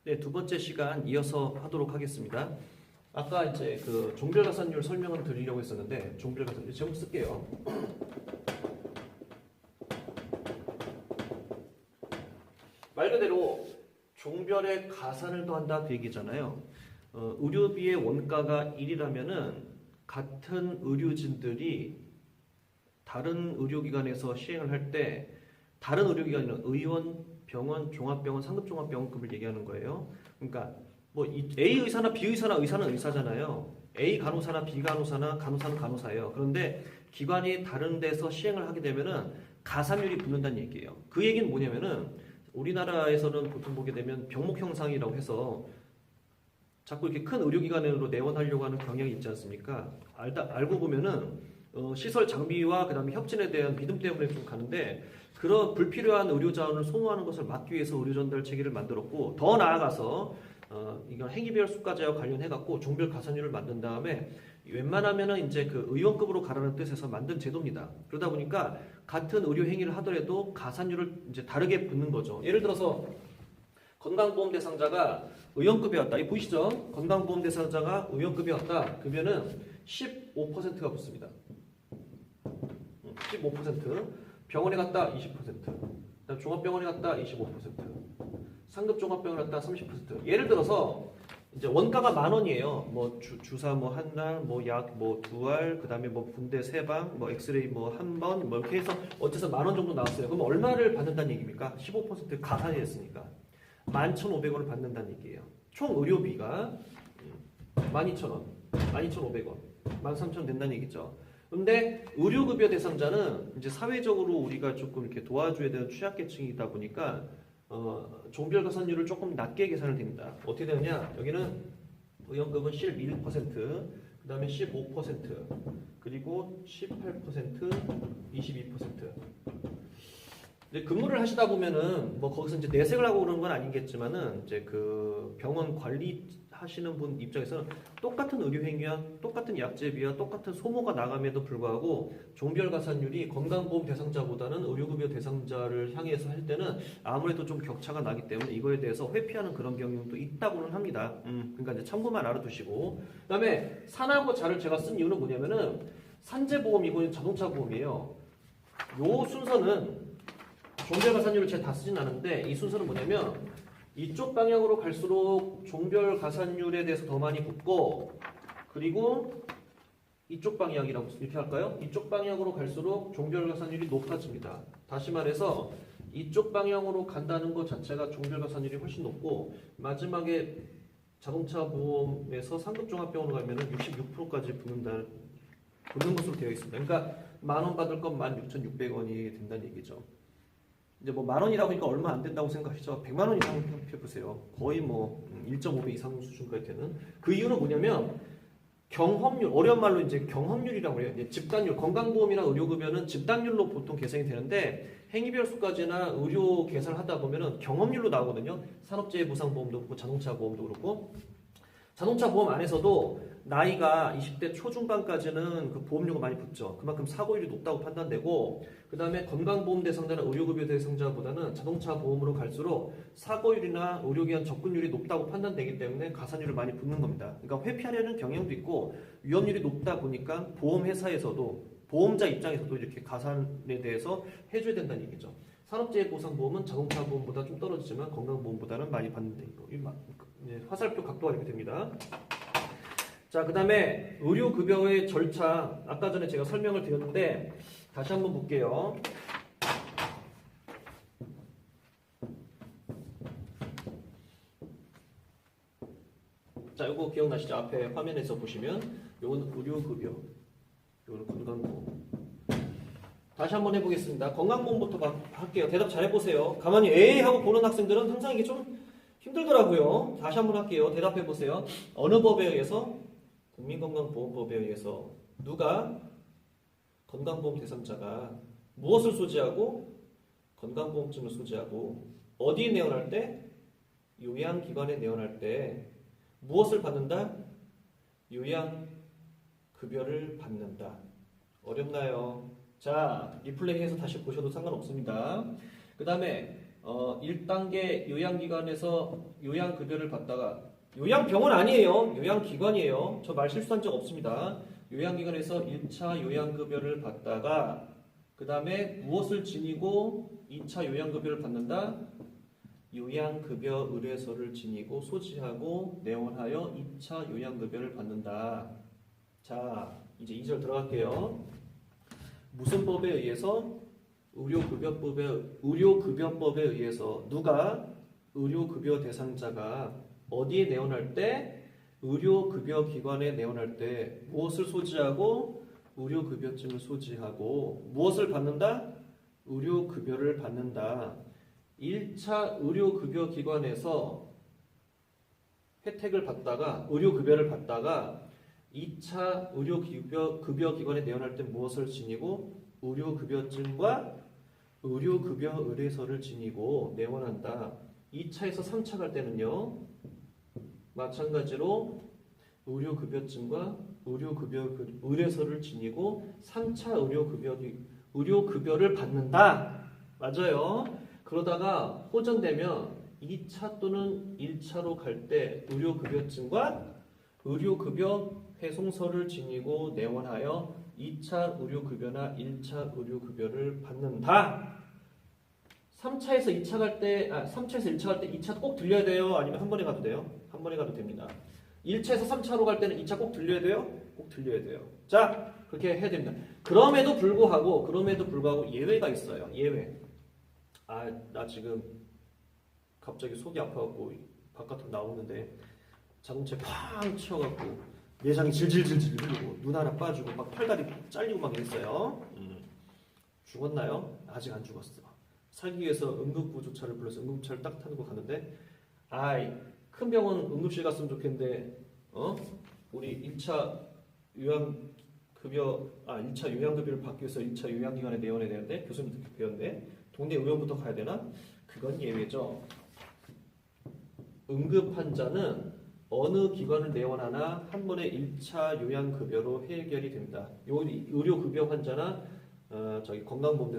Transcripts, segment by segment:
네, 두 번째 시간 이어서 하도록 하겠습니다. 아까 이제 그 종별가산율 설명을 드리려고 했었는데 종별가산율 제목 쓸게요. 말 그대로 종별의 가산을 더한다 그 얘기잖아요. 의료비의 원가가 1이라면은 같은 의료진들이 다른 의료기관에서 시행을 할 때 다른 의료기관이나 의원, 병원, 종합병원, 상급종합병원급을 얘기하는 거예요. 그러니까 뭐 A 의사나 B 의사나 의사는 의사잖아요. A 간호사나 B 간호사나 간호사는 간호사예요. 그런데 기관이 다른 데서 시행을 하게 되면은 가산율이 붙는다는 얘기예요. 그 얘기는 뭐냐면은 우리나라에서는 보통 보게 되면 병목 형상이라고 해서 자꾸 이렇게 큰 의료기관으로 내원하려고 하는 경향이 있지 않습니까? 알고 보면은 시설 장비와 그다음에 협진에 대한 믿음 때문에 좀 가는데 그런 불필요한 의료 자원을 소모하는 것을 막기 위해서 의료 전달 체계를 만들었고 더 나아가서 이건 행위별 수가제와 관련해 갖고 종별 가산율을 만든 다음에 웬만하면은 이제 그 의원급으로 가라는 뜻에서 만든 제도입니다. 그러다 보니까 같은 의료 행위를 하더라도 가산율을 이제 다르게 붙는 거죠. 예를 들어서 건강보험 대상자가 의원급이었다. 이 보이시죠? 건강보험 대상자가 의원급이었다. 그러면은 15%가 붙습니다. 15%. 병원에 갔다 20%. 그다음 종합병원에 갔다 25%. 상급종합병원에 갔다 30%. 예를 들어서 이제 원가가 10,000원이에요. 뭐 주사 뭐 한 날, 뭐 약 뭐 2알, 그다음에 뭐 분대 3방, 뭐 엑스레이 뭐 한 번, 뭐 이렇게 해서 어째서 10,000원 정도 나왔어요. 그럼 얼마를 받는다는 얘기입니까? 15% 가산이 됐으니까 11,500원을 받는다는 얘기예요. 총 의료비가 12,000원, 12,500원, 13,000원 된다는 얘기죠. 근데 의료급여 대상자는 이제 사회적으로 우리가 조금 이렇게 도와줘야 되는 취약계층이다 보니까 종별가산율을 조금 낮게 계산을 됩니다. 어떻게 되느냐? 여기는 의원급은 11%, 그 다음에 15%, 그리고 18%, 22%. 근데 근무를 하시다 보면은 뭐 거기서 이제 내색을 하고 그러는 건 아니겠지만은 이제 그 병원 관리하시는 분 입장에서는 똑같은 의료 행위와 똑같은 약제비와 똑같은 소모가 나감에도 불구하고 종별 가산율이 건강보험 대상자보다는 의료급여 대상자를 향해서 할 때는 아무래도 좀 격차가 나기 때문에 이거에 대해서 회피하는 그런 경향도 있다고는 합니다. 그러니까 이제 참고만 알아두시고 그다음에 산하고 자를 제가 쓴 이유는 뭐냐면은 산재보험이고 자동차 보험이에요. 요 순서는 종별가산율을 제가 다 쓰진 않은데 이 순서는 뭐냐면 이쪽 방향으로 갈수록 종별가산율에 대해서 더 많이 붙고 그리고 이쪽 방향이라고 이렇게 할까요? 이쪽 방향으로 갈수록 종별가산율이 높아집니다. 다시 말해서 이쪽 방향으로 간다는 것 자체가 종별가산율이 훨씬 높고 마지막에 자동차 보험에서 상급종합병원으로 가면은 66%까지 붙는 것으로 되어 있습니다. 그러니까 10,000원 받을 건 16,600원이 된다는 얘기죠. 이제 뭐 10,000원이라고 하니까 얼마 안 된다고 생각하시죠? 100만 원 이상 해보세요. 거의 뭐 1.5배 이상 수준까지 되는. 그 이유는 뭐냐면 경험률, 어려운 말로 이제 경험률이라고 해요. 이제 집단율, 건강보험이나 의료급여는 집단율로 보통 계산이 되는데 행위별 수까지나 의료 계산을 하다 보면은 경험률로 나오거든요. 산업재해보상보험도 그렇고 자동차 보험도 그렇고 자동차 보험 안에서도 나이가 20대 초중반까지는 그 보험료가 많이 붙죠. 그만큼 사고율이 높다고 판단되고 그 다음에 건강보험 대상자나 의료급여 대상자보다는 자동차 보험으로 갈수록 사고율이나 의료기관 접근율이 높다고 판단되기 때문에 가산율을 많이 붙는 겁니다. 그러니까 회피하려는 경향도 있고 위험률이 높다 보니까 보험회사에서도 보험자 입장에서도 이렇게 가산에 대해서 해줘야 된다는 얘기죠. 산업재해보상보험은 자동차 보험보다 좀 떨어지지만 건강보험보다는 많이 받는데 화살표 각도가 이렇게 됩니다. 자, 그 다음에 의료급여의 절차 아까 전에 제가 설명을 드렸는데 다시 한번 볼게요. 자, 이거 기억나시죠? 앞에 화면에서 보시면 이건 의료급여, 이거는 건강보험. 다시 한번 해보겠습니다. 건강보험부터 할게요. 대답 잘 해보세요. 가만히 에이 하고 보는 학생들은 항상 이게 좀 힘들더라고요. 다시 한번 할게요. 대답해보세요. 어느 법에 의해서? 국민건강보험법에 의해서 누가 건강보험 대상자가 무엇을 소지하고 건강보험증을 소지하고 어디에 내원할 때? 요양기관에 내원할 때 무엇을 받는다? 요양급여를 받는다. 어렵나요? 자, 리플레이해서 다시 보셔도 상관없습니다. 그 다음에 1단계 요양기관에서 요양급여를 받다가 요양병원 아니에요. 요양기관이에요. 저 말 실수한 적 없습니다. 요양기관에서 1차 요양급여를 받다가 그 다음에 무엇을 지니고 2차 요양급여를 받는다? 요양급여 의뢰서를 지니고 소지하고 내원하여 2차 요양급여를 받는다. 자, 이제 2절 들어갈게요. 무슨 법에 의해서? 의료급여법에 의해서 누가 의료급여 대상자가 어디에 내원할 때? 의료급여기관에 내원할 때 무엇을 소지하고? 의료급여증을 소지하고 무엇을 받는다? 의료급여를 받는다. 1차 의료급여기관에서 혜택을 받다가 의료급여를 받다가 2차 의료급여기관에 내원할 때 무엇을 지니고? 의료급여증과 의료급여 의뢰서를 지니고 내원한다. 2차에서 3차 갈 때는요. 마찬가지로 의료급여증과 의료급여 의뢰서를 지니고 3차 의료급여를 받는다. 맞아요. 그러다가 호전되면 2차 또는 1차로 갈 때 의료급여증과 의료급여 회송서를 지니고 내원하여 2차 의료급여나 1차 의료급여를 받는다. 3차에서 2차 갈 때, 3차에서 1차 갈 때 2차 꼭 들려야 돼요? 아니면 한 번에 가도 돼요? 한 번에 가도 됩니다. 1차에서 3차로 갈 때는 2차 꼭 들려야 돼요? 꼭 들려야 돼요. 자, 그렇게 해야 됩니다. 그럼에도 불구하고 예외가 있어요. 예외. 나 지금 갑자기 속이 아파갖고 바깥으로 나오는데 자동차에 팡 치여갖고 내장이 질질질질 흘리고 눈 하나 빠지고 막 팔다리 잘리고 막 이랬어요. 죽었나요? 아직 안 죽었어. 살기 위해서 응급구조차를 불러서 응급차를 딱 타고 가는데 큰 병원 응급실 갔으면 좋겠는데 우리 1차 요양급여 1차 요양급여를 받기 위해서 1차 요양기관에 내원해야 되는데 교수님 그렇게 배웠는데 동네 의원부터 가야 되나? 그건 예외죠. 응급 환자는 어느 기관을 내원하나 한 번에 1차 요양급여로 해결이 됩니다. 의료급여 환자나 건강보험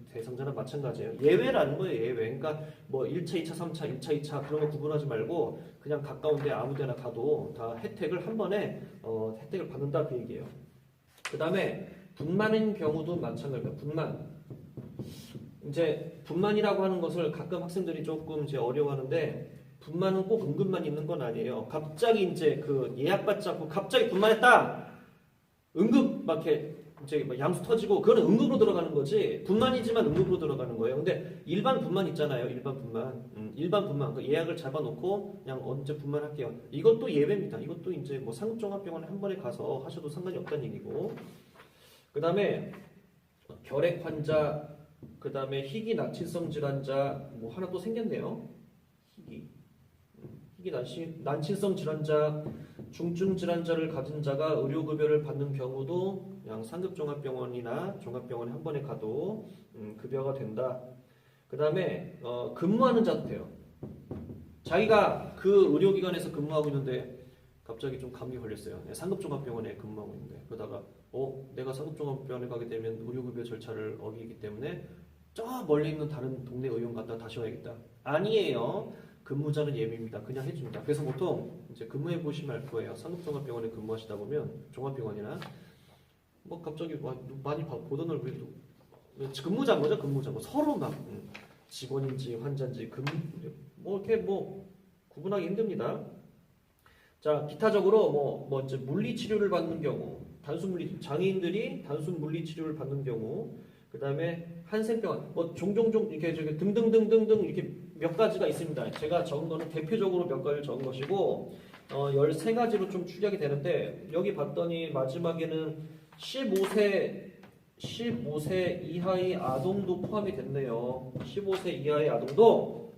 대상자는 마찬가지예요. 예외라는 거예요. 예외. 그러니까 뭐 1차, 2차, 3차, 1차, 2차 그런 거 구분하지 말고 그냥 가까운데 아무데나 가도 다 혜택을 한 번에 혜택을 받는다 그 얘기예요. 그 다음에 분만인 경우도 마찬가지입니다. 분만. 이제 분만이라고 하는 것을 가끔 학생들이 조금 이제 어려워하는데 분만은 꼭 응급만 있는 건 아니에요. 갑자기 이제 그 예약받지 않고 갑자기 분만했다. 응급 막 이렇게 이제 양수 터지고 그거는 응급으로 들어가는 거지. 분만이지만 응급으로 들어가는 거예요. 근데 일반 분만 있잖아요. 일반 분만 그 예약을 잡아놓고 그냥 언제 분만할게요. 이것도 예외입니다. 이것도 이제 뭐 상급종합병원에 한 번에 가서 하셔도 상관이 없다는 얘기고. 그 다음에 결핵 환자, 그 다음에 희귀 난치성 질환자 뭐 하나 또 생겼네요. 희귀 난치성 질환자, 중증 질환자를 가진 자가 의료급여를 받는 경우도 그냥 상급종합병원이나 종합병원에 한 번에 가도 급여가 된다. 그 다음에 근무하는 자도 돼요. 자기가 그 의료기관에서 근무하고 있는데 갑자기 좀 감기 걸렸어요. 상급종합병원에 근무하고 있는데 그러다가 내가 상급종합병원에 가게 되면 의료급여 절차를 어기기 때문에 저 멀리 있는 다른 동네 의원 갔다 다시 와야겠다. 아니에요. 근무자는 예외입니다. 그냥 해줍니다. 그래서 보통 이제 근무해 보시면 알 거예요. 상급종합병원에 근무하시다 보면 종합병원이나 뭐 갑자기 많이 보던 얼굴도 근무자인 거죠. 근무자 서로 막 직원인지 환자인지 이렇게 구분하기 힘듭니다. 자, 기타적으로 이제 물리 치료를 받는 경우, 장애인들이 단순 물리 치료를 받는 경우, 그 다음에 한센병원, 종종 이렇게 등등등등등 이렇게 몇 가지가 있습니다. 제가 적은 거는 대표적으로 몇 가지를 적은 것이고, 13가지로 좀 축약이 되는데, 여기 봤더니 마지막에는 15세 이하의 아동도 포함이 됐네요. 15세 이하의 아동도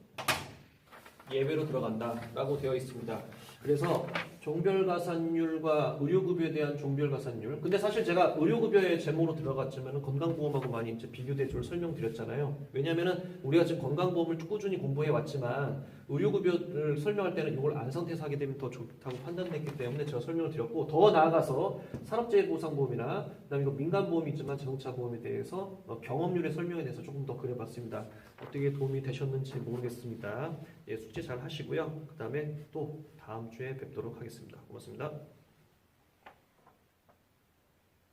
예외로 들어간다라고 되어 있습니다. 그래서 종별가산율과 의료급여에 대한 종별가산율. 근데 사실 제가 의료급여의 제목으로 들어갔지만 건강보험하고 많이 이제 비교대조를 설명드렸잖아요. 왜냐면은 우리가 지금 건강보험을 꾸준히 공부해 왔지만 의료급여를 설명할 때는 이걸 안 상태에서 하게 되면 더 좋다고 판단했기 때문에 제가 설명을 드렸고, 더 나아가서 산업재해보상보험이나 그다음에 이거 민간보험이 있지만 자동차 보험에 대해서 경험률의 설명에 대해서 조금 더 그려봤습니다. 어떻게 도움이 되셨는지 모르겠습니다. 예, 숙제 잘 하시고요. 그 다음에 또 다음 주에 뵙도록 하겠습니다. 고맙습니다.